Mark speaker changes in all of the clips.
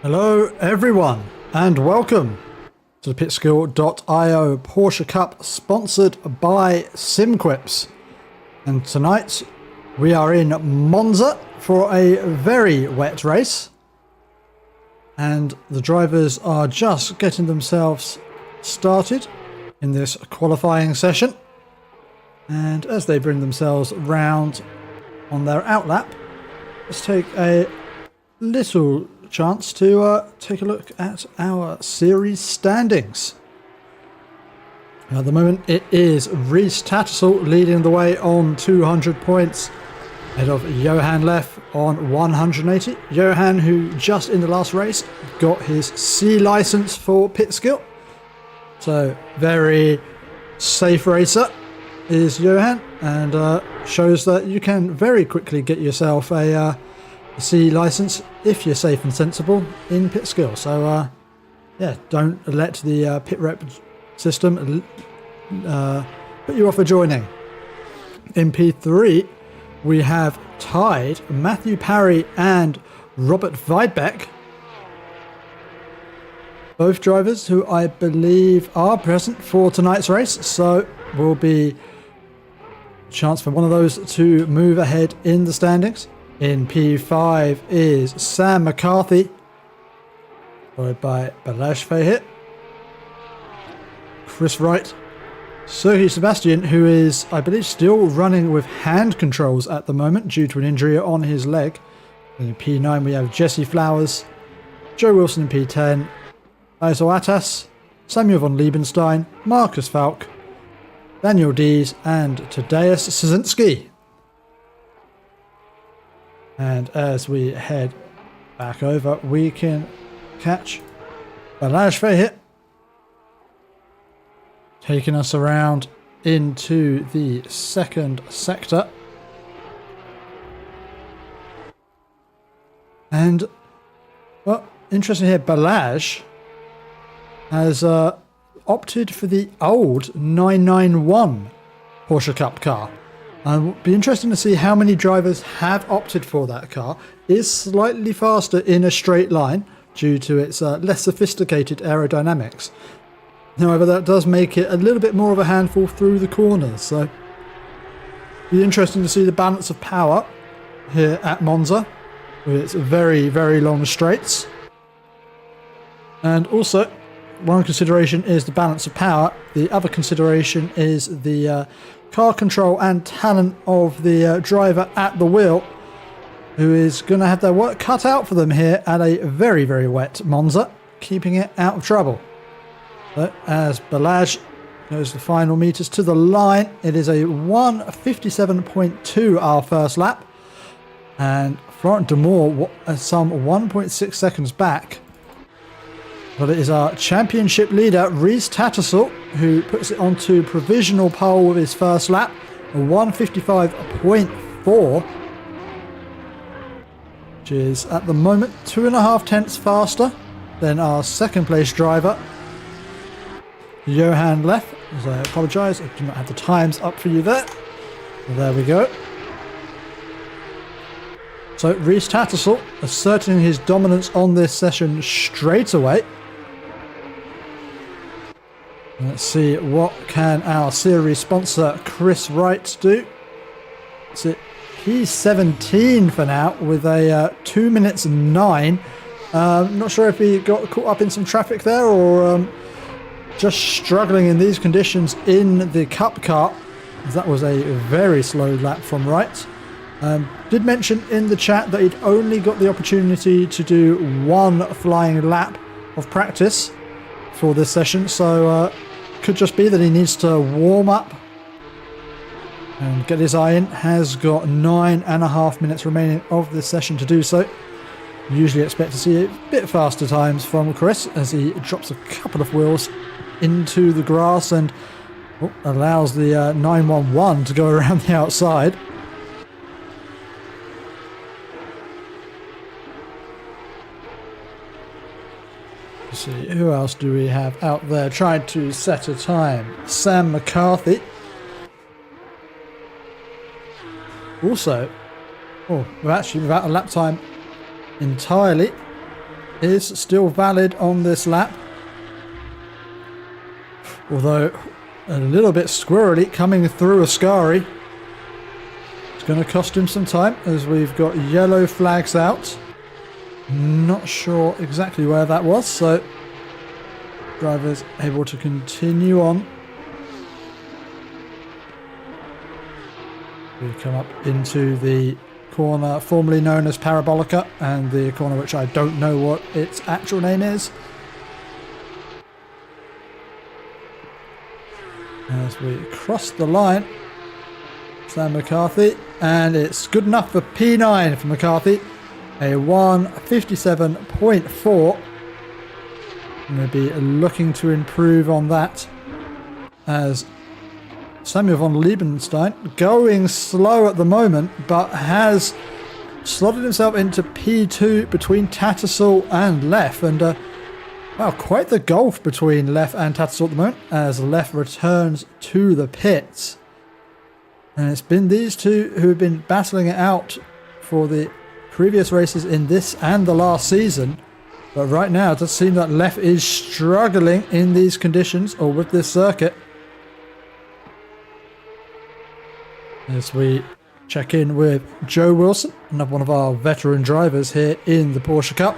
Speaker 1: Hello everyone and welcome to the pitskill.io Porsche Cup sponsored by SimQuips. And tonight we are in Monza for a very wet race and the drivers are just getting themselves started in this qualifying session, and as they bring themselves round on their outlap, let's take a little chance to take a look at our series standings. At the moment it is Reese Tattersall leading the way on 200 points ahead of Johan Leff on 180. Johan, who just in the last race got his C license for pit skill, so very safe racer is Johan, and shows that you can very quickly get yourself a C license if you're safe and sensible in pit skill. So yeah, don't let the pit rep system put you off for joining. In P3 we have tied Matthew Parry and Robert Weidbeck, both drivers who I believe are present for tonight's race, so will be a chance for one of those to move ahead in the standings. In P5 is Sam McCarthy, followed by Balazs Fehi, Chris Wright, Sergei Sebastian, who is, I believe, still running with hand controls at the moment due to an injury on his leg. In P9 we have Jesse Flowers, Joe Wilson in P10, Iso Atas, Samuel von Liebenstein, Marcus Falk, Daniel Dees and Tadeusz Szynski. And as we head back over, we can catch Balazs Fehi taking us around into the second sector. And, well, interesting here, Balazs has opted for the old 991 Porsche Cup car. It'll be interesting to see how many drivers have opted for that car. It is slightly faster in a straight line due to its less sophisticated aerodynamics. However, that does make it a little bit more of a handful through the corners, so it'll be interesting to see the balance of power here at Monza with its very, very long straights. And also, one consideration is the balance of power. The other consideration is the car control and talent of the driver at the wheel, who is going to have their work cut out for them here at a very, very wet Monza, keeping it out of trouble. So as Balazs goes the final meters to the line, it is a 1:57.2 our first lap, and Florent Demour some 1.6 seconds back. But it is our championship leader, Reese Tattersall, who puts it onto provisional pole with his first lap, a 1:55.4, which is at the moment 2.5 tenths faster than our second place driver, Johan Leff. As I apologise, I do not have the times up for you there. There we go. So Reese Tattersall asserting his dominance on this session straight away. Let's see, what can our series sponsor Chris Wright do? So he's 17 for now with a 2 minutes 9. Not sure if he got caught up in some traffic there or just struggling in these conditions in the Cup car. That was a very slow lap from Wright. Did mention in the chat that he'd only got the opportunity to do one flying lap of practice for this session, so could just be that he needs to warm up and get his eye in. Has got 9.5 minutes remaining of this session to do so. Usually expect to see a bit faster times from Chris as he drops a couple of wheels into the grass and allows the 911 to go around the outside. Let's see, who else do we have out there trying to set a time? Sam McCarthy. Also, without a lap time entirely, is still valid on this lap. Although a little bit squirrely coming through Ascari. It's going to cost him some time as we've got yellow flags out. Not sure exactly where that was, so driver's able to continue on. We come up into the corner formerly known as Parabolica, and the corner which I don't know what its actual name is. As we cross the line, Sam McCarthy, and it's good enough for P9 for McCarthy. A 1:57.4. Going to be looking to improve on that as Samuel von Liebenstein, going slow at the moment, but has slotted himself into P2 between Tattersall and Leff. And wow, quite the gulf between Leff and Tattersall at the moment as Leff returns to the pits. And it's been these two who have been battling it out for the previous races in this and the last season. But right now it does seem that Leff is struggling in these conditions or with this circuit. As we check in with Joe Wilson, another one of our veteran drivers here in the Porsche Cup.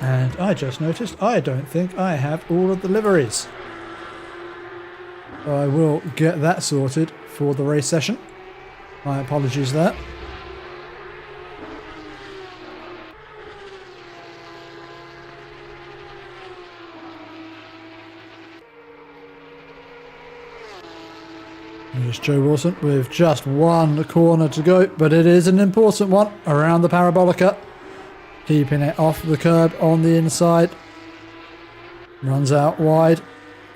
Speaker 1: And I just noticed I don't think I have all of the liveries. So I will get that sorted for the race session. My apologies there. Here's Joe Wilson with just one corner to go, but it is an important one around the Parabolica. Keeping it off the curb on the inside. Runs out wide.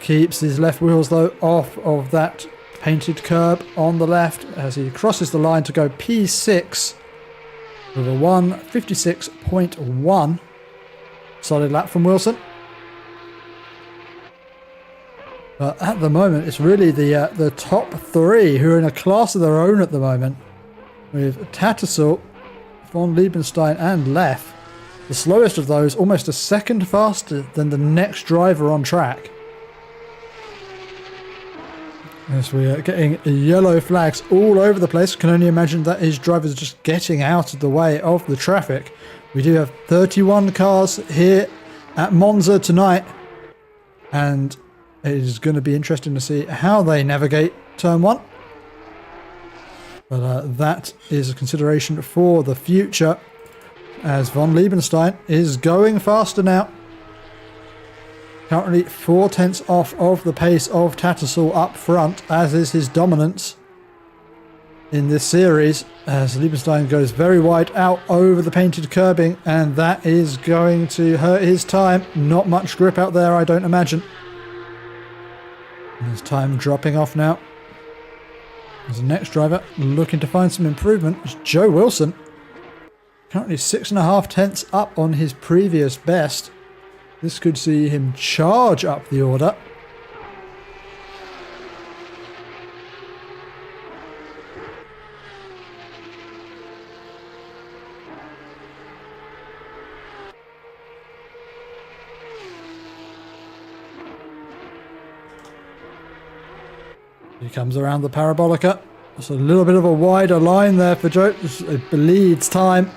Speaker 1: Keeps his left wheels though off of that painted curb on the left as he crosses the line to go P6 with a 1:56.1. Solid lap from Wilson. But at the moment, it's really the top three who are in a class of their own at the moment. With Tattersall, von Liebenstein and Leff. The slowest of those almost a second faster than the next driver on track. As we are getting yellow flags all over the place. Can only imagine that his drivers are just getting out of the way of the traffic. We do have 31 cars here at Monza tonight. And it is going to be interesting to see how they navigate turn one. But that is a consideration for the future as von Liebenstein is going faster now. Currently 4/10 off of the pace of Tattersall up front, as is his dominance in this series, as Liebenstein goes very wide out over the painted curbing, and that is going to hurt his time. Not much grip out there, I don't imagine. There's time dropping off now. There's the next driver looking to find some improvement. It's Joe Wilson. Currently 6.5 tenths up on his previous best. This could see him charge up the order. He comes around the Parabolica. It's a little bit of a wider line there for Joe. It bleeds time.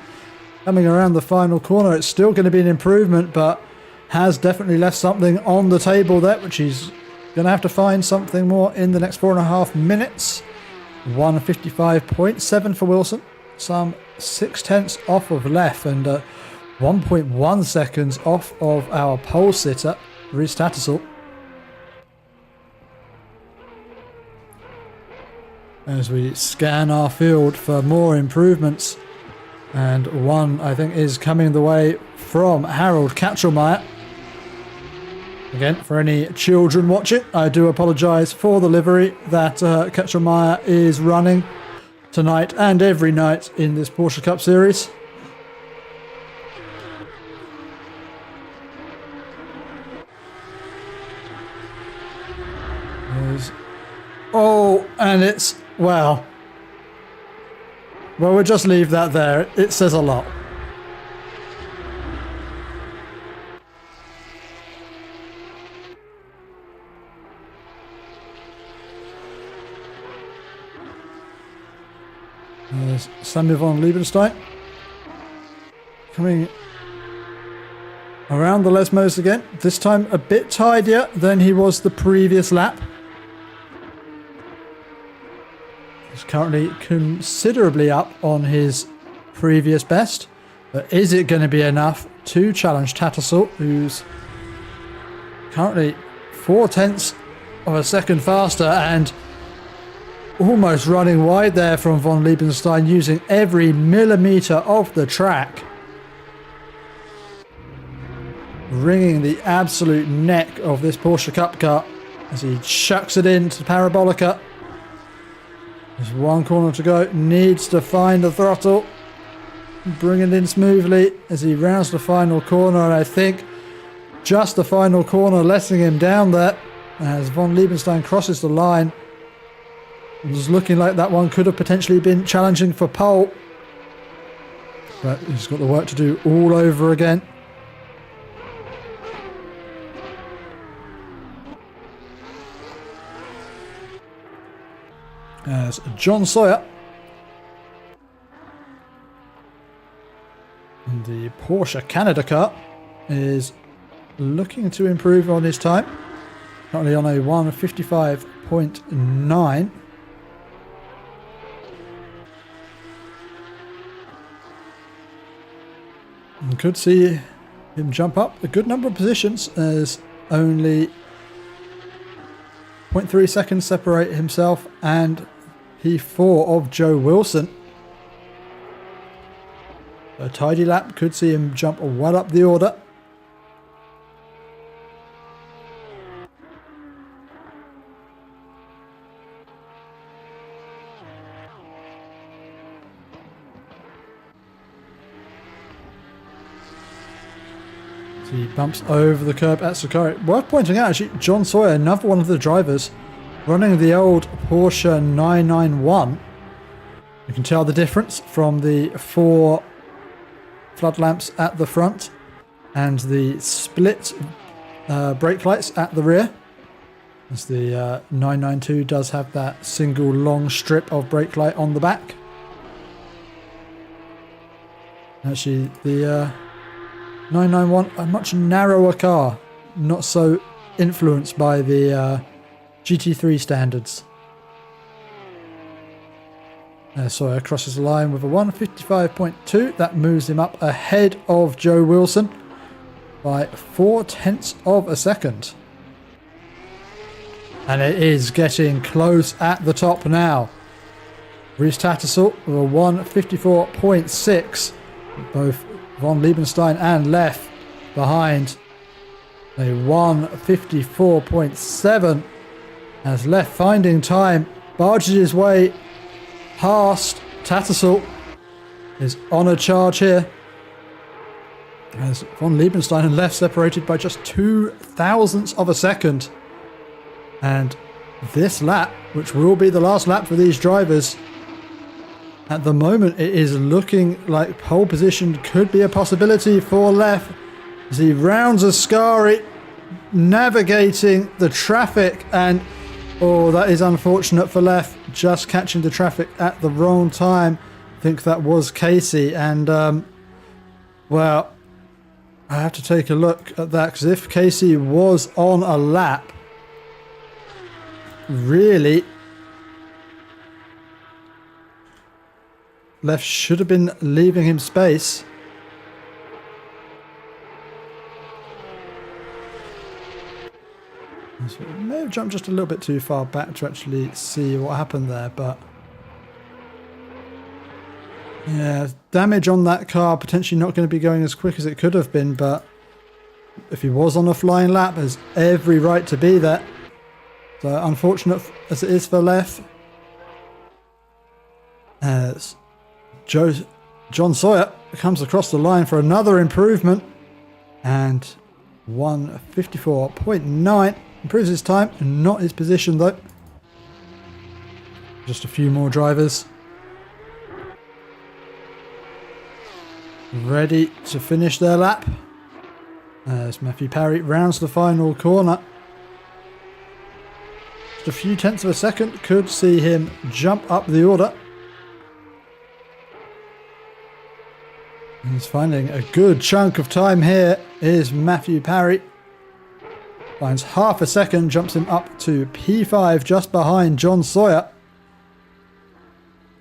Speaker 1: Coming around the final corner, it's still going to be an improvement, but has definitely left something on the table there, which he's going to have to find something more in the next 4.5 minutes. 1:55.7 for Wilson. Some 6/10 off of Leff and 1.1 seconds off of our pole sitter, Rhys Tattersall. As we scan our field for more improvements, and one I think is coming the way from Harold Katchelmeyer. Again, for any children watching, I do apologise for the livery that Katchelmeyer is running tonight and every night in this Porsche Cup series. Oh, and it's, well, we'll just leave that there. It says a lot. There's Samuel von Liebenstein coming around the Lesmos again. This time a bit tidier than he was the previous lap. He's currently considerably up on his previous best. But is it going to be enough to challenge Tattersall, who's currently 0.4 of a second faster and almost running wide there from von Liebenstein, using every millimetre of the track, wringing the absolute neck of this Porsche Cup car as he chucks it into Parabolica. There's one corner to go, needs to find the throttle, bring it in smoothly as he rounds the final corner, and I think just the final corner letting him down there as von Liebenstein crosses the line. It was looking like that one could have potentially been challenging for pole, but he's got the work to do all over again. As John Sawyer in the Porsche Canada car is looking to improve on his time, currently on a 1:55.9. And could see him jump up a good number of positions as only 0.3 seconds separate himself and P4 of Joe Wilson. A tidy lap could see him jump well up the order. He bumps over the curb at Sakari. Worth pointing out, actually, John Sawyer, another one of the drivers, running the old Porsche 991. You can tell the difference from the 4 flood lamps at the front and the split brake lights at the rear, as the 992 does have that single long strip of brake light on the back. Actually, the 991, a much narrower car, not so influenced by the GT3 standards. Sawyer crosses the line with a 1:55.2. That moves him up ahead of Joe Wilson by 0.4 of a second. And it is getting close at the top now. Reese Tattersall with a 1:54.6. Both von Liebenstein and Leff behind a 1:54.7 as Leff, finding time, barges his way past Tattersall, is on a charge here as von Liebenstein and Leff separated by just 0.02 of a second. And this lap, which will be the last lap for these drivers, at the moment it is looking like pole position could be a possibility for Leff as he rounds Ascari, navigating the traffic, and oh, that is unfortunate for Leff, just catching the traffic at the wrong time. I think that was Casey, and well, I have to take a look at that, because if Casey was on a lap, really Leff should have been leaving him space. So may have jumped just a little bit too far back to actually see what happened there, but yeah, damage on that car, potentially not going to be going as quick as it could have been, but if he was on a flying lap, has every right to be there. So unfortunate as it is for Leff, as John Sawyer comes across the line for another improvement, and 1:54.9 improves his time, not his position though. Just a few more drivers ready to finish their lap as Matthew Parry rounds the final corner. Just a few tenths of a second could see him jump up the order. He's finding a good chunk of time here. Is Matthew Parry. Finds half a second, jumps him up to P5 just behind John Sawyer.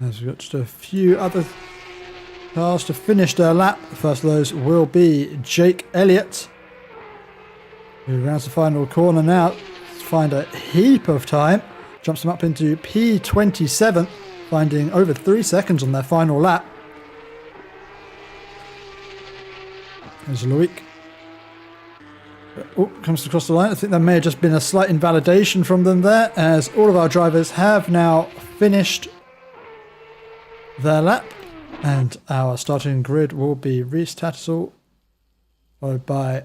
Speaker 1: As we've got just a few other cars to finish their lap. The first of those will be Jake Elliott, who rounds the final corner now to find a heap of time. Jumps him up into P27, finding over 3 seconds on their final lap. There's Loic. Oh, comes across the line. I think there may have just been a slight invalidation from them there, as all of our drivers have now finished their lap. And our starting grid will be Reese Tattersall, followed by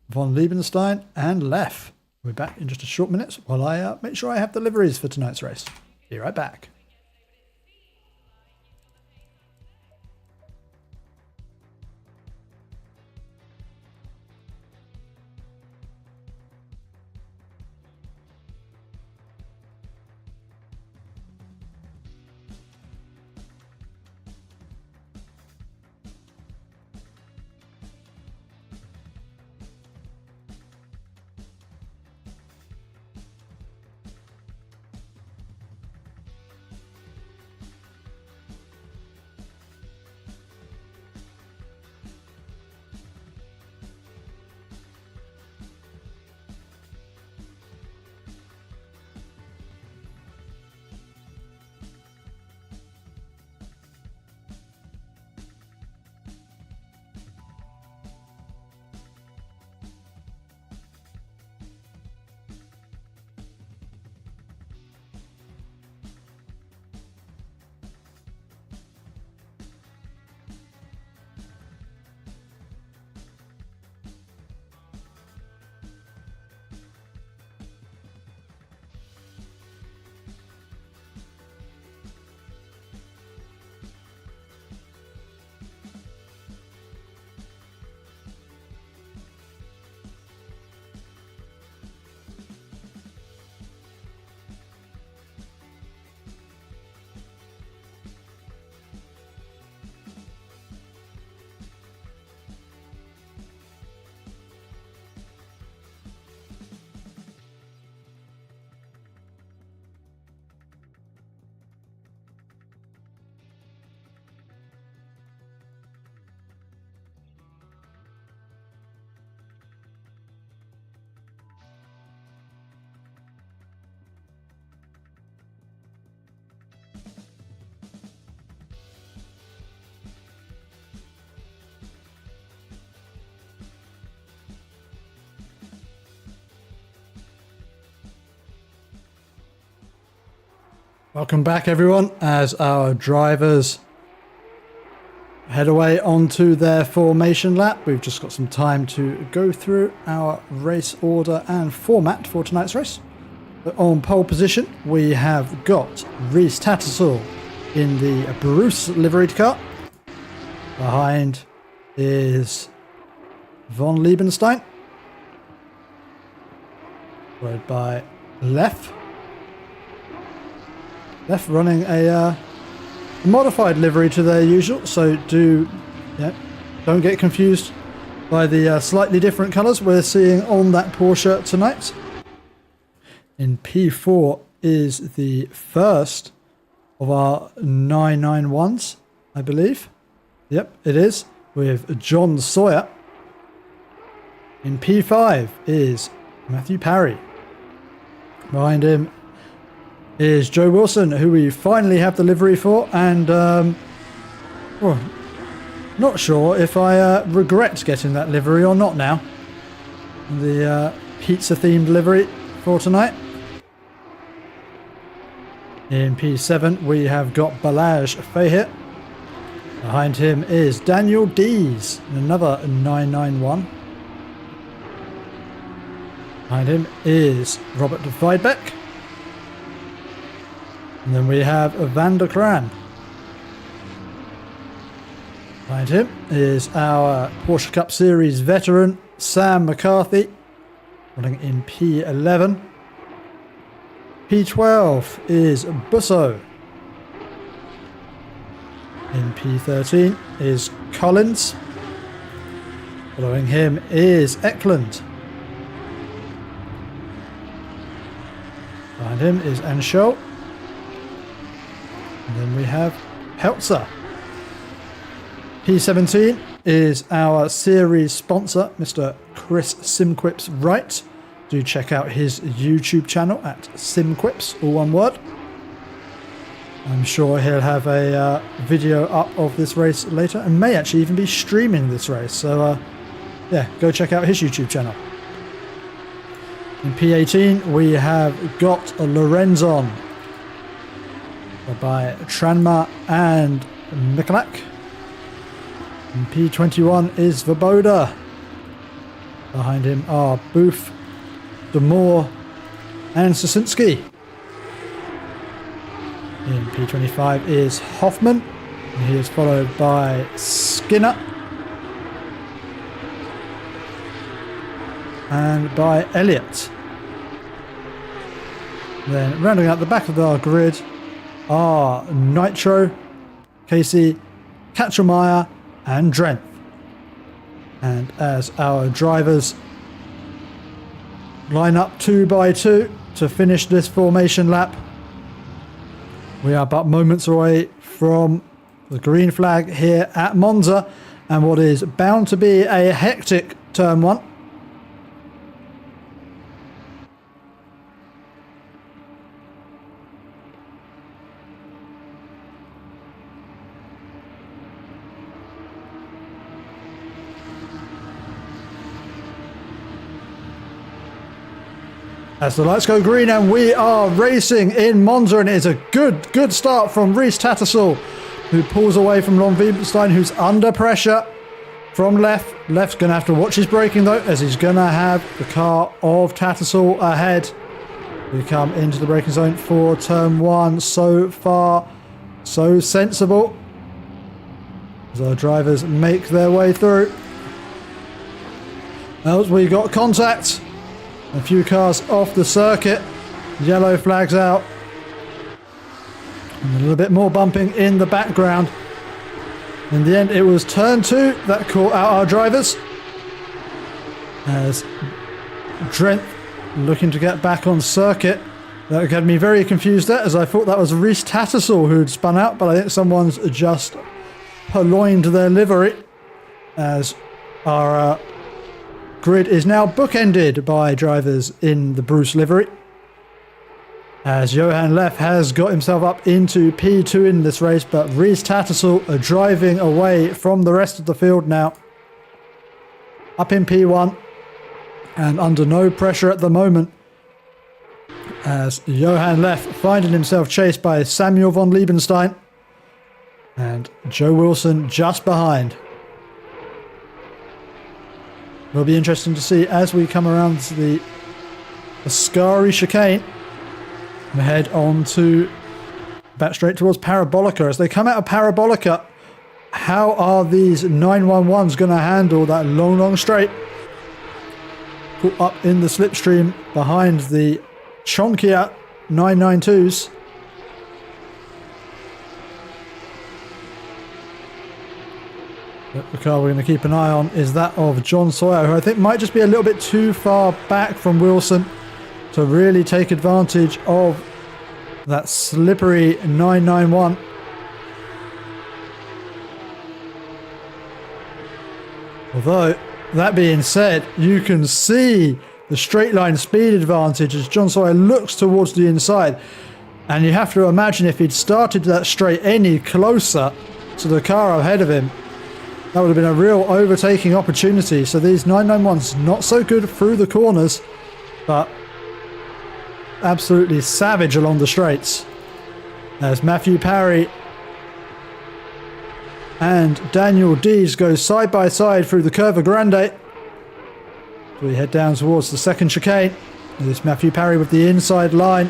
Speaker 1: Von Liebenstein and Leff. We'll be back in just a short minute while I make sure I have the liveries for tonight's race. Be right back. Welcome back, everyone, as our drivers head away onto their formation lap. We've just got some time to go through our race order and format for tonight's race. But on pole position, we have got Reese Tattersall in the Bruce liveried car. Behind is Von Liebenstein, followed by Leff. Leff running a modified livery to their usual, so don't get confused by the slightly different colours we're seeing on that Porsche tonight. In P4 is the first of our 991s, I believe. Yep, it is, with John Sawyer. In P5 is Matthew Parry. Behind him is Joe Wilson, who we finally have the livery for, and well, not sure if I regret getting that livery or not now. The pizza-themed livery for tonight. In P7 we have got Balazs Fahir. Behind him is Daniel Dees, another 991. Behind him is Robert Weidbeck. And then we have Van der Kraan. Behind him is our Porsche Cup Series veteran, Sam McCarthy, running in P11. P12 is Busso. In P13 is Collins. Following him is Eklund. Behind him is Anschel. And then we have Peltzer. P17 is our series sponsor, Mr. Chris SimQuips Wright. Do check out his YouTube channel at SimQuips, all one word. I'm sure he'll have a video up of this race later and may actually even be streaming this race. So yeah, go check out his YouTube channel. In P18 we have got Lorenzon by Tranma and Mikulak. In P21 is Svoboda. Behind him are Booth, Demore and Sosinski. In P25 is Hoffman. And he is followed by Skinner. And by Elliott. Then rounding out the back of our grid are Nitro, Casey, Katchermeyer and Drenth. And as our drivers line up 2 by 2 to finish this formation lap, we are but moments away from the green flag here at Monza and what is bound to be a hectic turn 1. As the lights go green and we are racing in Monza, and it is a good start from Reese Tattersall, who pulls away from Lon Wiebenstein, who's under pressure from Left. Left's going to have to watch his braking though, as he's going to have the car of Tattersall ahead. We come into the braking zone for turn 1. So far, so sensible as our drivers make their way through. As we got contact. A few cars off the circuit. Yellow flags out. And a little bit more bumping in the background. In the end, it was turn 2 that caught out our drivers. As Drenth looking to get back on circuit. That got me very confused there, as I thought that was Reese Tattersall who'd spun out, but I think someone's just purloined their livery. As our grid is now bookended by drivers in the Bruce livery, as Johan Leff has got himself up into P2 in this race, but Reese Tattersall are driving away from the rest of the field now, up in P1 and under no pressure at the moment, as Johan Leff finding himself chased by Samuel von Liebenstein and Joe Wilson just behind. Will be interesting to see as we come around to the Ascari chicane and head on to back straight towards Parabolica. As they come out of Parabolica, how are these 911s going to handle that long straight? Put up in the slipstream behind the Chonkia 992s. The car we're going to keep an eye on is that of John Sawyer, who I think might just be a little bit too far back from Wilson to really take advantage of that slippery 991. Although, that being said, you can see the straight line speed advantage as John Sawyer looks towards the inside. And you have to imagine if he'd started that straight any closer to the car ahead of him, that would have been a real overtaking opportunity. So these 991s not so good through the corners, but absolutely savage along the straights. As Matthew Parry and Daniel Dees go side by side through the Curva Grande. We head down towards the second chicane. This Matthew Parry with the inside line.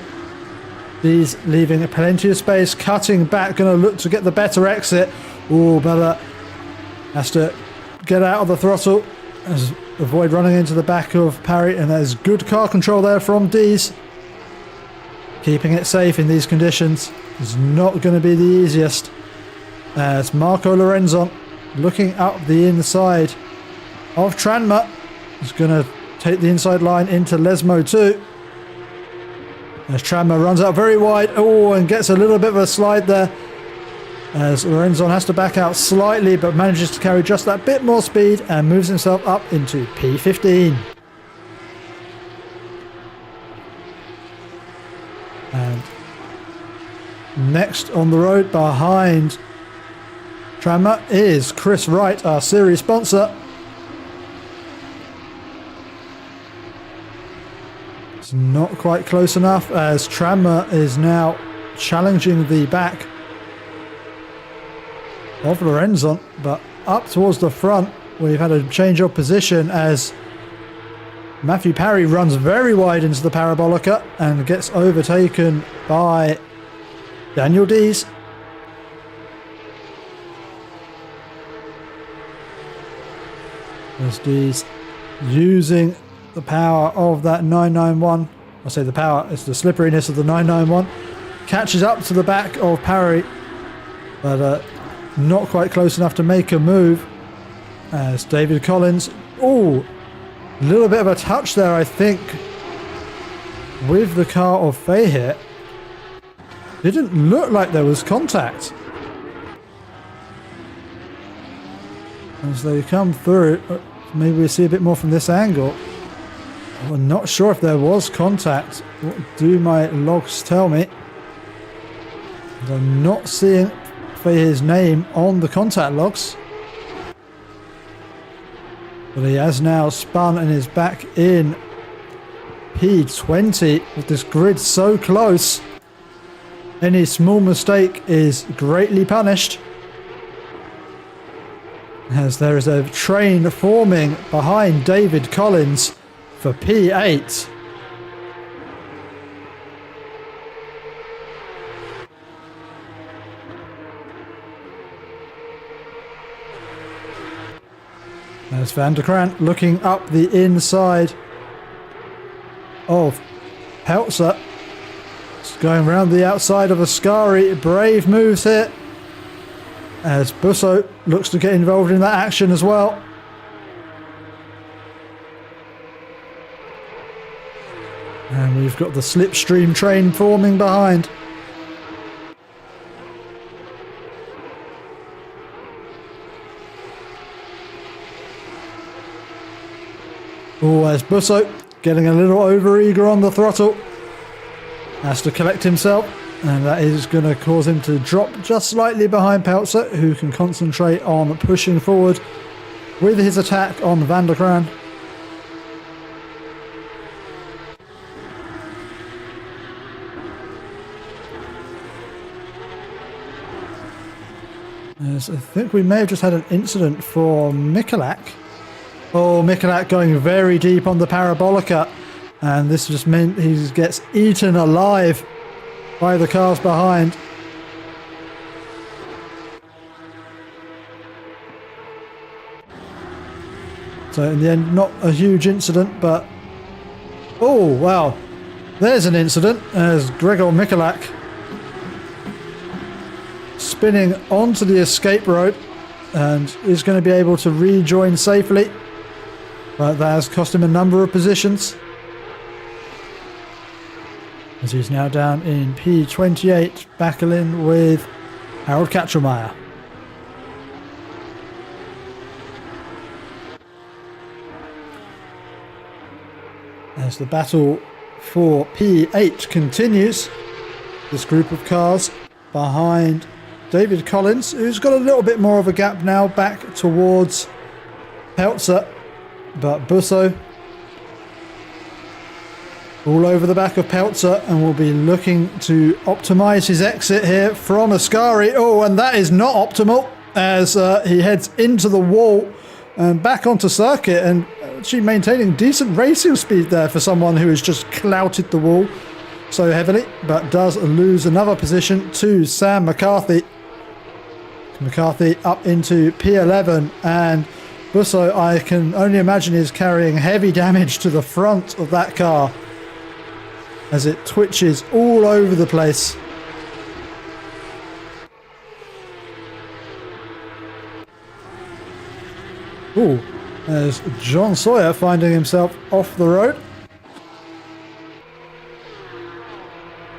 Speaker 1: Dees leaving plenty of space, cutting back, going to look to get the better exit. Oh, but has to get out of the throttle, avoid running into the back of Parry, and there's good car control there from Dees. Keeping it safe in these conditions is not going to be the easiest. as Marco Lorenzo looking up the inside of Tranmere. He's going to take the inside line into Lesmo too. As Tranmere runs out very wide. Oh, and gets a little bit of a slide there. As Lorenzo has to back out slightly, but manages to carry just that bit more speed and moves himself up into P15. And next on the road behind Tranmere is Chris Wright, our series sponsor. It's not quite close enough as Tranmere is now challenging the back of Lorenzo, but up towards the front we've had a change of position as Matthew Parry runs very wide into the Parabolica and gets overtaken by Daniel Dees. As Dees using the power of that 991, I say the power, it's the slipperiness of the 991, catches up to the back of Parry, but not quite close enough to make a move. As David Collins, oh, a little bit of a touch there, I think, with the car of Fahir. Didn't look like there was contact. As they come through, maybe we see a bit more from this angle. I'm not sure if there was contact. What do my logs tell me? I'm not seeing Fahir's name on the contact logs. But he has now spun and is back in P20 with this grid so close. Any small mistake is greatly punished. As there is a train forming behind David Collins for P8. There's Van der Krant looking up the inside of Peltzer. It's going around the outside of Ascari. Brave moves here. As Busso looks to get involved in that action as well. And we've got the slipstream train forming behind. Oh, as Busso getting a little over-eager on the throttle. Has to collect himself, and that is going to cause him to drop just slightly behind Peltzer, who can concentrate on pushing forward with his attack on Van der Kraan. As I think we may have just had an incident for Mikulak. Oh, Mikulak going very deep on the Parabolica, and this just meant he gets eaten alive by the cars behind. So in the end, not a huge incident, but oh wow, there's an incident as Gregor Mikulak spinning onto the escape road and is going to be able to rejoin safely, but that has cost him a number of positions. As he's now down in P28, battling with Harold Katzelmeier. As the battle for P8 continues, this group of cars behind David Collins, who's got a little bit more of a gap now back towards Peltzer, but Busso all over the back of Peltzer and will be looking to optimise his exit here from Ascari. Oh, and that is not optimal as he heads into the wall and back onto circuit, and actually maintaining decent racing speed there for someone who has just clouted the wall so heavily, but does lose another position to Sam McCarthy. McCarthy up into P11, and Busso, I can only imagine, is carrying heavy damage to the front of that car as it twitches all over the place. Ooh, there's John Sawyer finding himself off the road.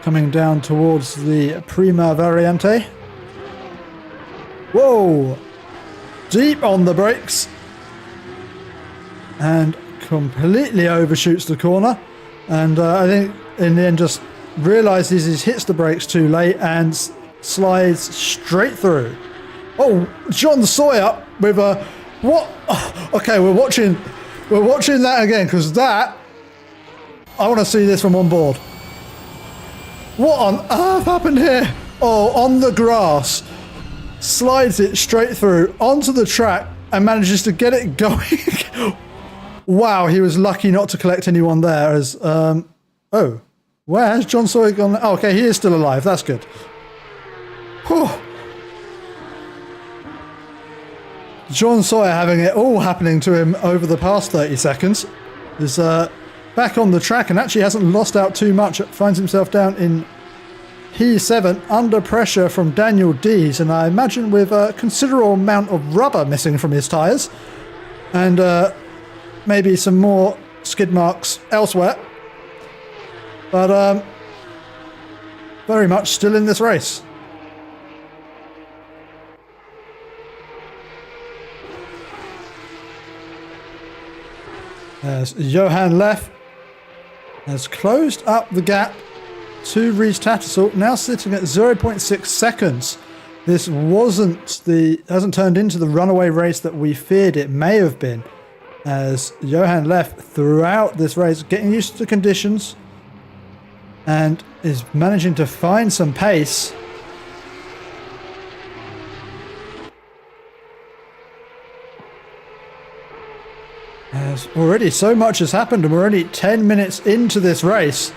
Speaker 1: Coming down towards the Prima Variante. Whoa! Deep on the brakes. And completely overshoots the corner. And I think in the end just realises he hits the brakes too late and slides straight through. Oh, John Sawyer with a... What? Okay, we're watching that again, because that... I want to see this from on board. What on earth happened here? Oh, on the grass. Slides it straight through onto the track and manages to get it going. Wow, he was lucky not to collect anyone there as... oh, where has John Sawyer gone? Oh, okay, he is still alive. That's good. Whew. John Sawyer having it all happening to him over the past 30 seconds. Is back on the track and actually hasn't lost out too much. Finds himself down in P7 under pressure from Daniel Dees, and I imagine with a considerable amount of rubber missing from his tyres. And maybe some more skid marks elsewhere. But very much still in this race. As Johan Leff has closed up the gap to Reece Tattersall, now sitting at 0.6 seconds. This hasn't turned into the runaway race that we feared it may have been, as Johan Leff throughout this race getting used to the conditions and is managing to find some pace. As already so much has happened and we're only 10 minutes into this race,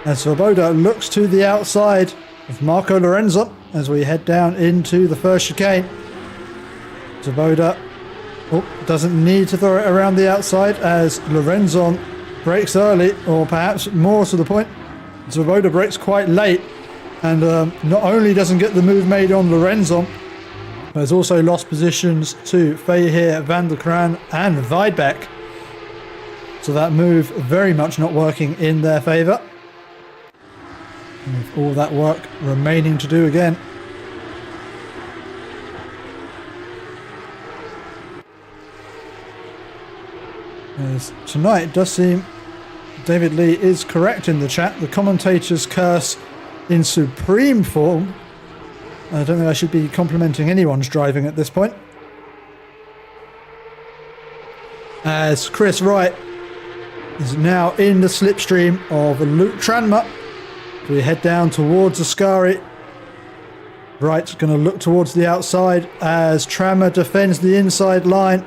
Speaker 1: as Svoboda looks to the outside of Marco Lorenzo as we head down into the first chicane. Svoboda doesn't need to throw it around the outside as Lorenzo brakes early, or perhaps more to the point, Svoboda brakes quite late and not only doesn't get the move made on Lorenzo, but has also lost positions to Feyhier, Van der Kraan and Weidbeck. So that move very much not working in their favour. With all that work remaining to do again. As tonight does seem David Lee is correct in the chat. The commentator's curse in supreme form. I don't think I should be complimenting anyone's driving at this point. As Chris Wright is now in the slipstream of Luke Tranmere. We head down towards Ascari. Wright's going to look towards the outside as Tranmere defends the inside line.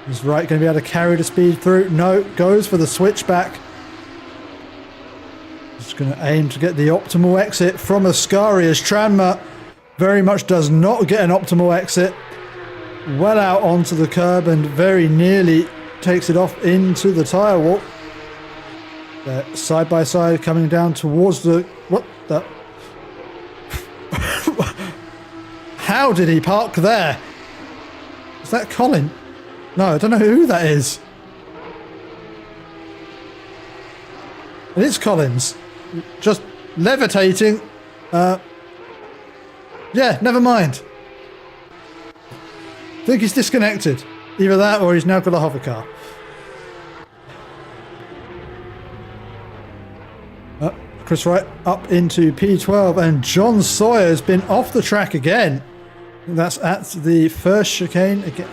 Speaker 1: Is Wright going to be able to carry the speed through? No, goes for the switchback. Just going to aim to get the optimal exit from Ascari as Tranmere very much does not get an optimal exit. Well out onto the curb and very nearly takes it off into the tyre wall. Side by side coming down towards the... What the... How did he park there? Is that Colin? No, I don't know who that is. It is Collins. Just levitating. Yeah, never mind. I think he's disconnected. Either that or he's now got a hover car. Chris Wright up into P12 and John Sawyer has been off the track again. That's at the first chicane again.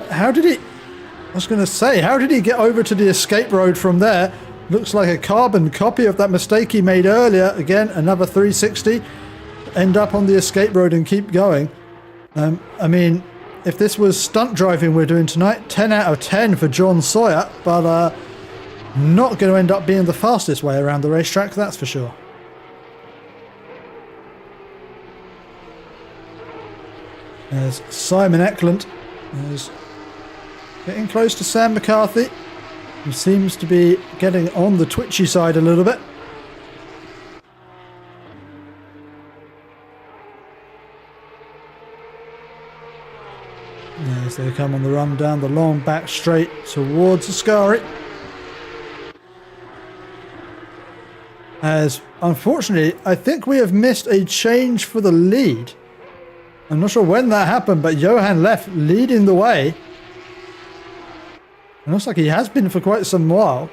Speaker 1: How did he... I was going to say, how did he get over to the escape road from there? Looks like a carbon copy of that mistake he made earlier. Again, another 360. End up on the escape road and keep going. I mean, if this was stunt driving we're doing tonight, 10 out of 10 for John Sawyer, but not going to end up being the fastest way around the racetrack, that's for sure. There's Simon Eklund, who's getting close to Sam McCarthy, who seems to be getting on the twitchy side a little bit. as they come on the run down the long back straight towards Ascari. As unfortunately, I think we have missed a change for the lead. I'm not sure when that happened, but Johan left leading the way. It looks like he has been for quite some while.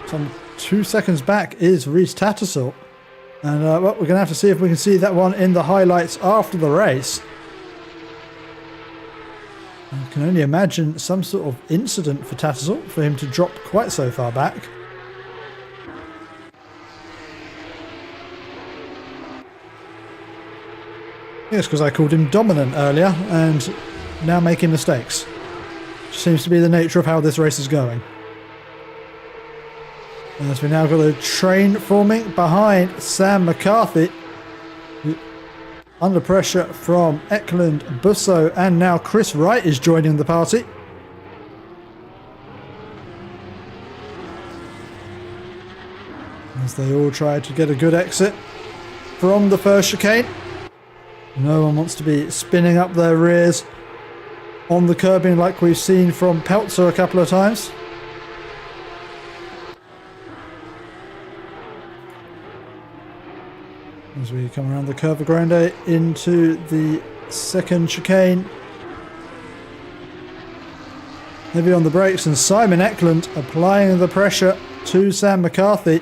Speaker 1: Some 2 seconds back is Reese Tattersall. And well, we're going to have to see if we can see that one in the highlights after the race. I can only imagine some sort of incident for Tattersall for him to drop quite so far back. I think it's because I called him dominant earlier and now making mistakes. Seems to be the nature of how this race is going. As we now got a train forming behind Sam McCarthy. Under pressure from Eklund, Busso, and now Chris Wright is joining the party. As they all try to get a good exit from the first chicane. No one wants to be spinning up their rears on the curbing like we've seen from Peltzer a couple of times. As we come around the Curva Grande into the second chicane. Heavy on the brakes, and Simon Eklund applying the pressure to Sam McCarthy.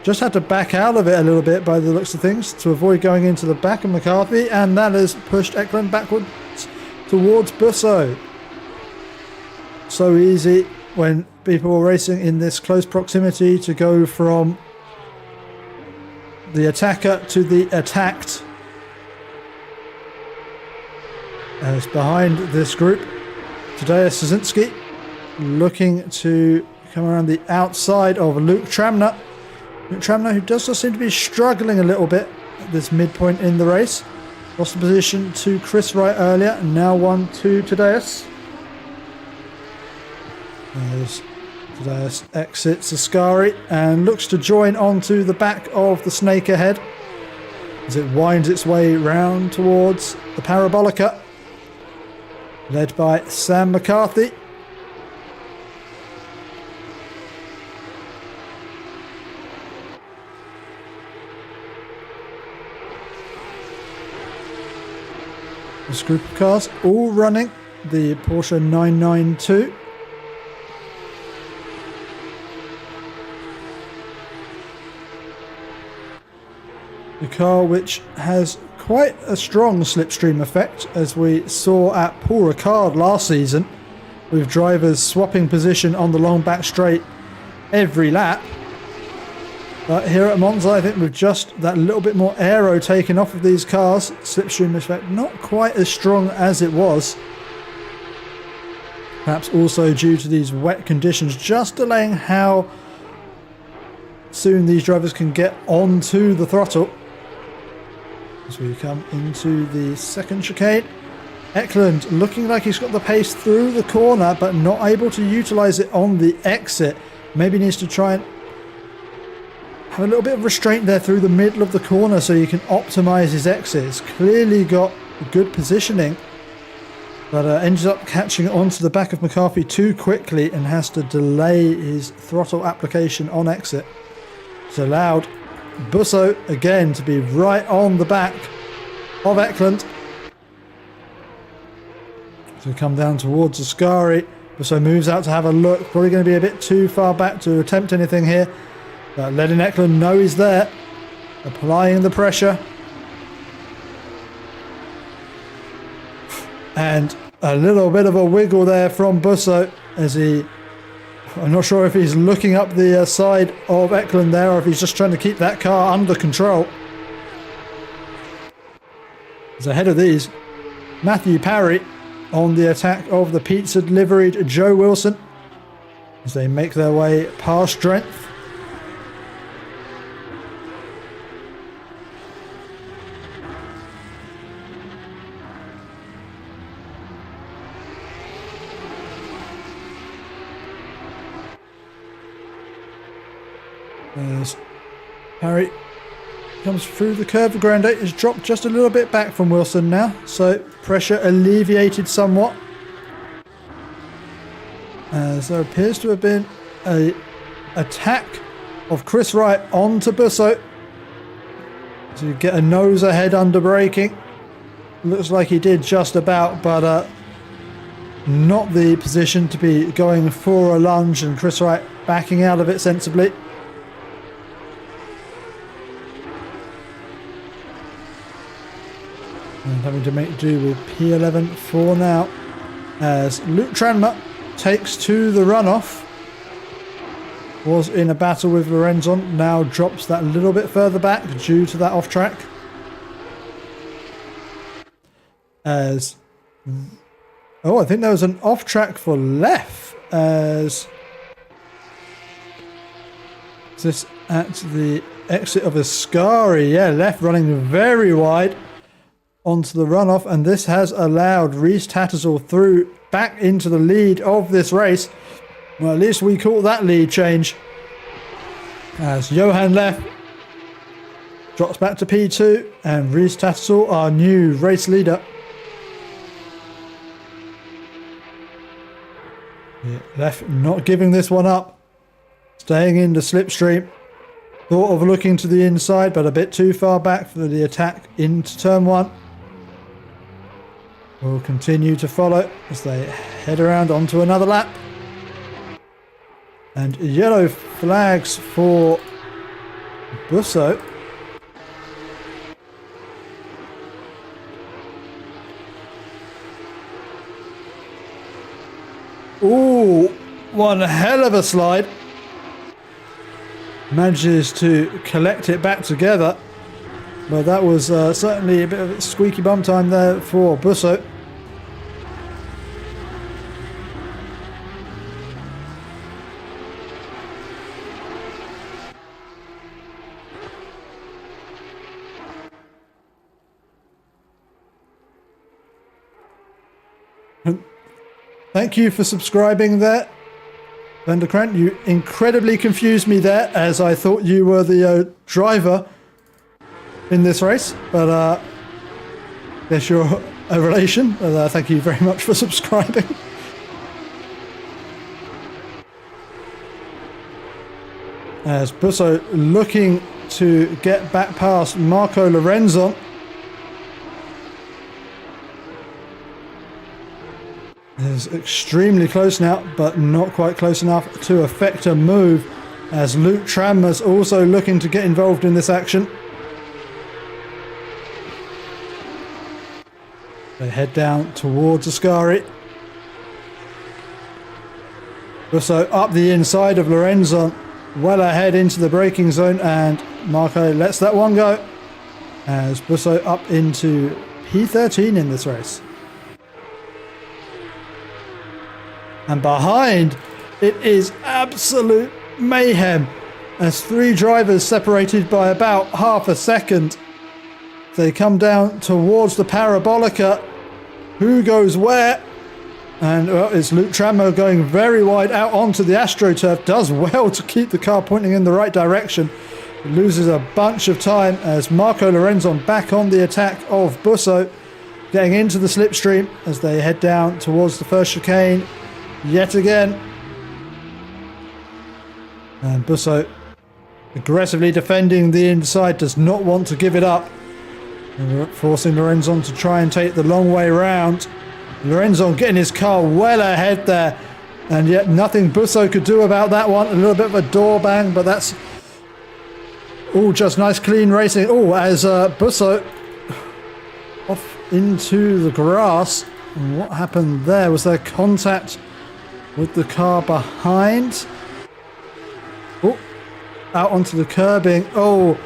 Speaker 1: Just had to back out of it a little bit by the looks of things to avoid going into the back of McCarthy, and that has pushed Eklund backwards towards Busso. So easy when people are racing in this close proximity to go from the attacker to the attacked. As behind this group, Tadeusz Sosinski looking to come around the outside of Luke Tramner. Luke Tramner, who does seem to be struggling a little bit at this midpoint in the race. Lost the position to Chris Wright earlier, and now one to Tadeusz. As Tadeusz exits Ascari and looks to join onto the back of the snake ahead as it winds its way round towards the Parabolica, led by Sam McCarthy. This group of cars all running the Porsche 992. A car which has quite a strong slipstream effect, as we saw at Paul Ricard last season, with drivers swapping position on the long back straight every lap. But here at Monza, I think with just that little bit more aero taken off of these cars, slipstream effect not quite as strong as it was. Perhaps also due to these wet conditions just delaying how soon these drivers can get onto the throttle. As we come into the second chicane, Eklund looking like he's got the pace through the corner but not able to utilise it on the exit. Maybe needs to try and have a little bit of restraint there through the middle of the corner so he can optimise his exits. Clearly got good positioning, but ends up catching onto the back of McCarthy too quickly and has to delay his throttle application on exit. It's allowed Busso again to be right on the back of Eklund. So we come down towards Ascari. Busso moves out to have a look. Probably going to be a bit too far back to attempt anything here. But letting Eklund know he's there. Applying the pressure. And a little bit of a wiggle there from Busso as he... I'm not sure if he's looking up the side of Eklund there or if he's just trying to keep that car under control. As ahead of these, Matthew Parry on the attack of the pizza liveried Joe Wilson as they make their way past Strength. There's Parry Comes through the curve. Grande is dropped just a little bit back from Wilson now, so pressure alleviated somewhat. As there appears to have been a attack of Chris Wright onto Busso. So you get a nose ahead under braking. Looks like he did just about, but not the position to be going for a lunge, and Chris Wright backing out of it sensibly. And having to make do with P11 for now, as Luke Tranmer takes to the runoff. Was in a battle with Lorenzon, now drops that a little bit further back due to that off track. As oh, I think there was an off track for Leff, as this at the exit of Ascari. Yeah, Leff running very wide onto the runoff, and this has allowed Reese Tattersall through back into the lead of this race. Well, at least we call that lead change, as Johan Leff drops back to P2 and Reese Tattersall, our new race leader. Yeah, Leff not giving this one up, staying in the slipstream. Thought of looking to the inside, but a bit too far back for the attack into turn one. Will continue to follow as they head around onto another lap. And yellow flags for Busso. Ooh, one hell of a slide. Manages to collect it back together. But that was certainly a bit of a squeaky bum time there for Busso. Thank you for subscribing there, Vanderkrant. You incredibly confused me there, as I thought you were the driver in this race, but guess you're a relation. Thank you very much for subscribing. As Busso looking to get back past Marco Lorenzo. Is extremely close now, but not quite close enough to affect a move, as Luke Tranmer's also looking to get involved in this action. They head down towards Ascari. Busso up the inside of Lorenzo, well ahead into the braking zone, and Marco lets that one go, as Busso up into P13 in this race. And behind, it is absolute mayhem, as three drivers separated by about half a second. They come down towards the Parabolica. Who goes where? And well, it's Luke Tranmer going very wide out onto the AstroTurf. Does well to keep the car pointing in the right direction. Loses a bunch of time as Marco Lorenzo back on the attack of Busso, getting into the slipstream as they head down towards the first chicane. Yet again, and Busso aggressively defending the inside, does not want to give it up, and forcing Lorenzo to try and take the long way round. Lorenzo getting his car well ahead there, and yet nothing Busso could do about that one. A little bit of a door bang, but that's all just nice clean racing. Oh, as Busso off into the grass. And what happened there? Was there contact with the car behind? Oh, out onto the curbing. Oh,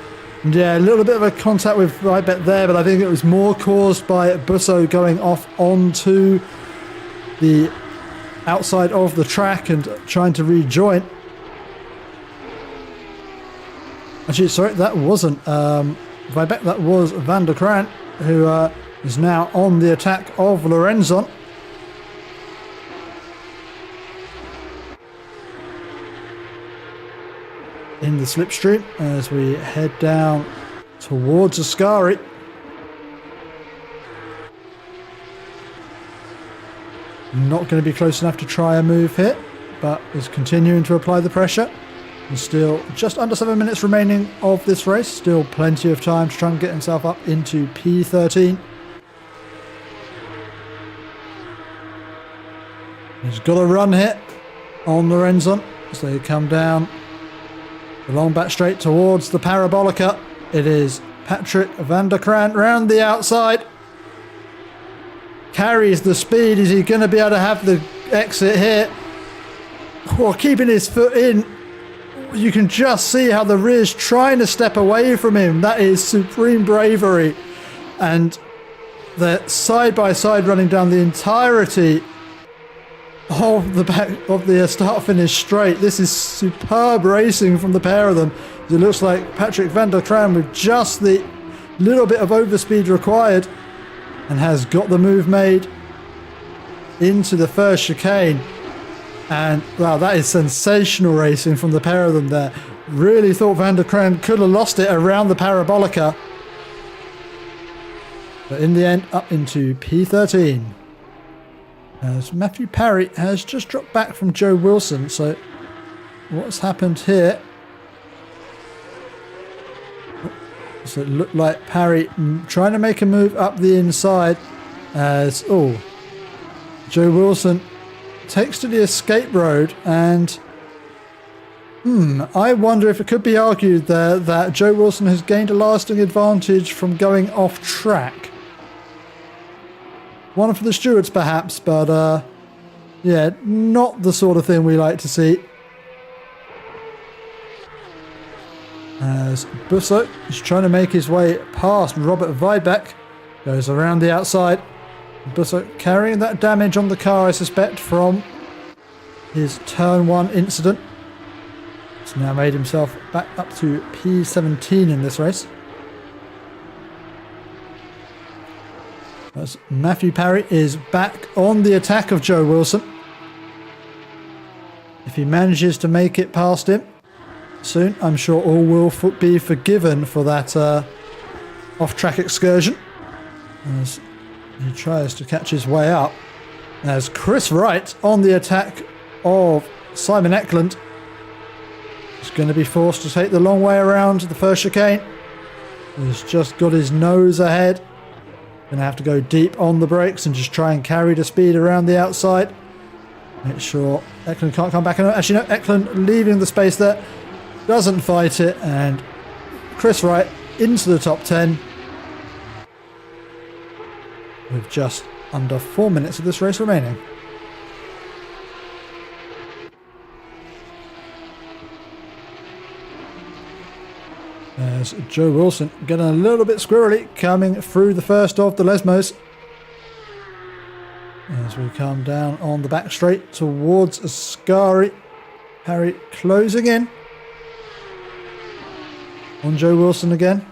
Speaker 1: yeah, a little bit of a contact with Rybet there, but I think it was more caused by Busso going off onto the outside of the track and trying to rejoin. Actually, sorry, that wasn't Rybet, that was Vanderkrant, who is now on the attack of Lorenzo. In the slipstream as we head down towards Ascari. Not going to be close enough to try a move here, but is continuing to apply the pressure. And still just under 7 minutes remaining of this race. Still plenty of time to try and get himself up into P13. He's got a run here on Lorenzon as they come down the long back straight towards the Parabolica. It is Patrick van der Kraan round the outside. Carries the speed. Is he going to be able to have the exit here? Or keeping his foot in. You can just see how the rear's trying to step away from him. That is supreme bravery. And they're side by side running down the entirety of the back of the start finish straight. This is superb racing from the pair of them. It looks like Patrick van der Kraan with just the little bit of overspeed required and has got the move made into the first chicane. And wow, that is sensational racing from the pair of them there. Really thought van der Kraan could have lost it around the Parabolica, but in the end up into P13. As Matthew Parry has just dropped back from Joe Wilson. So what's happened here? So it looked like Parry trying to make a move up the inside as, Joe Wilson takes to the escape road. And I wonder if it could be argued there that Joe Wilson has gained a lasting advantage from going off track. One for the stewards perhaps, but yeah, not the sort of thing we like to see. As Busso is trying to make his way past Robert Weidbeck, goes around the outside. Busso carrying that damage on the car, I suspect, from his turn 1 incident. He's now made himself back up to P17 in this race. As Matthew Parry is back on the attack of Joe Wilson. If he manages to make it past him soon, I'm sure all will be forgiven for that off-track excursion. As he tries to catch his way up. As Chris Wright on the attack of Simon Eklund is going to be forced to take the long way around the first chicane. He's just got his nose ahead. Going to have to go deep on the brakes and just try and carry the speed around the outside. Make sure Eklund can't come back. Actually, no, Eklund leaving the space there. Doesn't fight it. And Chris Wright into the top 10. With just under 4 minutes of this race remaining. As Joe Wilson getting a little bit squirrely coming through the first of the Lesmos. As we come down on the back straight towards Ascari. Harry closing in on Joe Wilson again.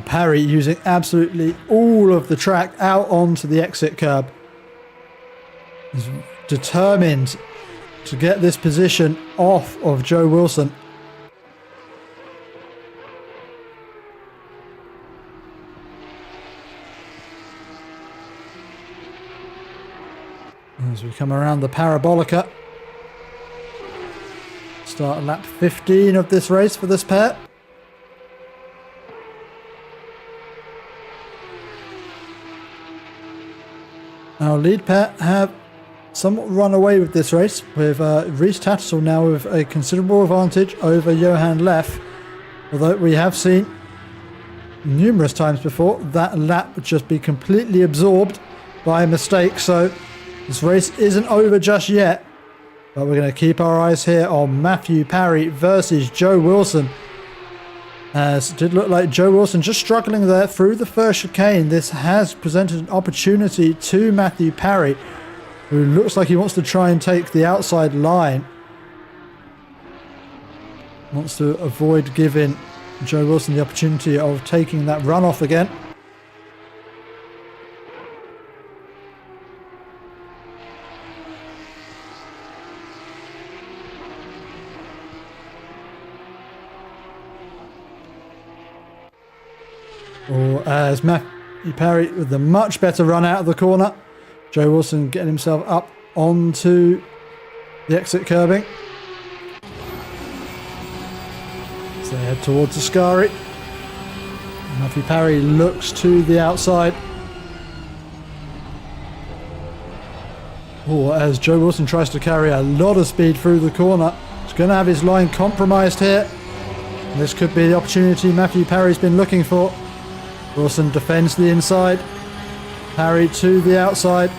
Speaker 1: Parry using absolutely all of the track out onto the exit curb. He's determined to get this position off of Joe Wilson. As we come around the Parabolica. Start lap 15 of this race for this pair. Our lead pair have somewhat run away with this race, with Rhys Tattersall now with a considerable advantage over Johan Leff. Although we have seen numerous times before that lap would just be completely absorbed by a mistake. So this race isn't over just yet. But we're going to keep our eyes here on Matthew Parry versus Joe Wilson. As it did look like Joe Wilson just struggling there through the first chicane. This has presented an opportunity to Matthew Parry, who looks like he wants to try and take the outside line. Wants to avoid giving Joe Wilson the opportunity of taking that run off again. Or as Matthew Parry with the much better run out of the corner. Joe Wilson getting himself up onto the exit curbing. As they head towards Ascari. Matthew Parry looks to the outside. Or as Joe Wilson tries to carry a lot of speed through the corner. He's going to have his line compromised here. And this could be the opportunity Matthew Parry's been looking for. Wilson defends the inside. Parry to the outside.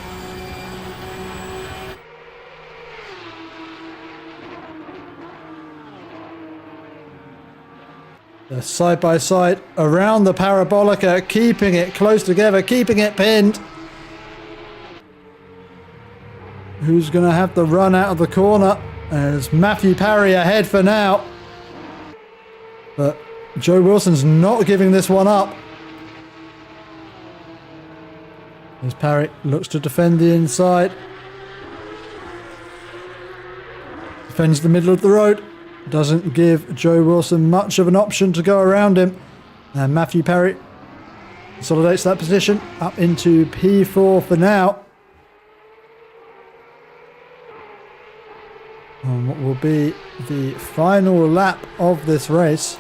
Speaker 1: They're side by side around the parabolica, keeping it close together, keeping it pinned. Who's going to have the run out of the corner? As Matthew Parry ahead for now. But Joe Wilson's not giving this one up. As Parry looks to defend the inside. Defends the middle of the road. Doesn't give Joe Wilson much of an option to go around him. And Matthew Parry consolidates that position up into P4 for now. On what will be the final lap of this race.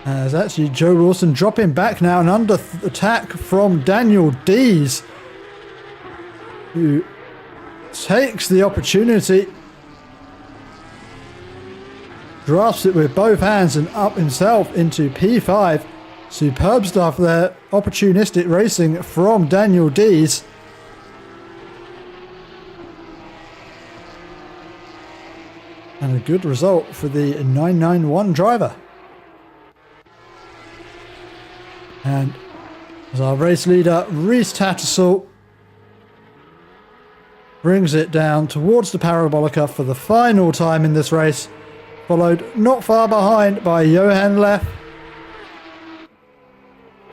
Speaker 1: As actually Joe Wilson dropping back now and under attack from Daniel Dees, who takes the opportunity, grasps it with both hands and up himself into P5. Superb stuff there, opportunistic racing from Daniel Dees. And a good result for the 991 driver. And as our race leader, Rhys Tattersall, brings it down towards the parabolica for the final time in this race, followed not far behind by Johan Leff.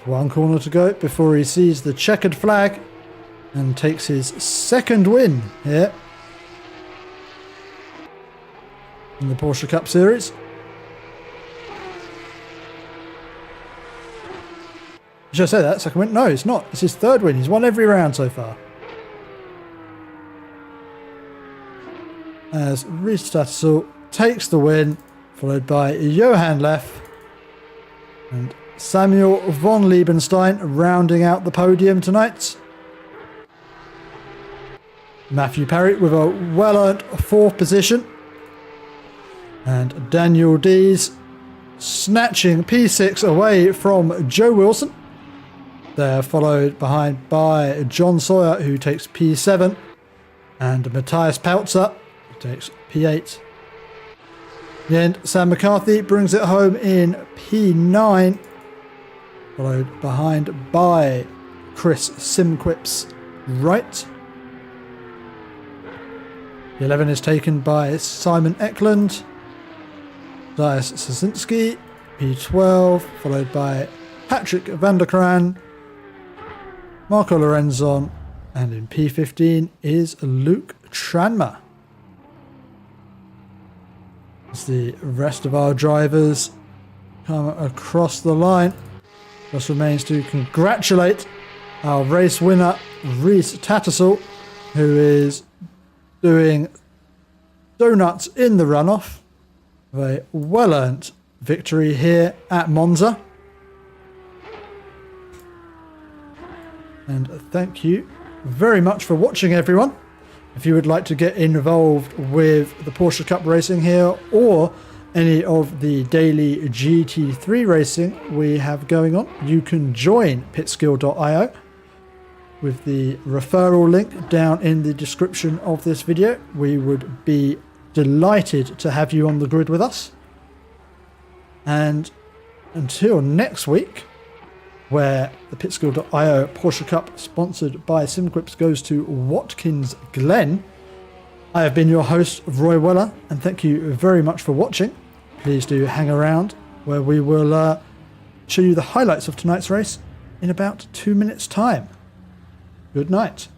Speaker 1: One corner to go before he sees the checkered flag and takes his second win here in the Porsche Cup Series. Should I say that? Second win? No, it's not. It's his third win. He's won every round so far. As Rhys Tattersall takes the win, followed by Johan Leff and Samuel von Liebenstein rounding out the podium tonight. Matthew Parry with a well-earned fourth position. And Daniel Dees snatching P6 away from Joe Wilson. They're followed behind by John Sawyer, who takes P7, and Matthias Peltzer, who takes P8. In the end, Sam McCarthy brings it home in P9, followed behind by Chris SimQuips Wright. The 11 is taken by Simon Eklund, Dias Sasinski, P12, followed by Patrick van der Kraan, Marco Lorenzon, and in P15 is Luke Tranmer. As the rest of our drivers come across the line, just remains to congratulate our race winner, Rhys Tattersall, who is doing donuts in the runoff. A well-earned victory here at Monza. And thank you very much for watching, everyone. If you would like to get involved with the Porsche Cup racing here or any of the daily GT3 racing we have going on, you can join pitskill.io with the referral link down in the description of this video. We would be delighted to have you on the grid with us. And until next week, where the pitskill.io Porsche Cup sponsored by SimQuips goes to Watkins Glen, I have been your host, Roy Weller, and thank you very much for watching. Please do hang around where we will show you the highlights of tonight's race in about 2 minutes' time. Good night.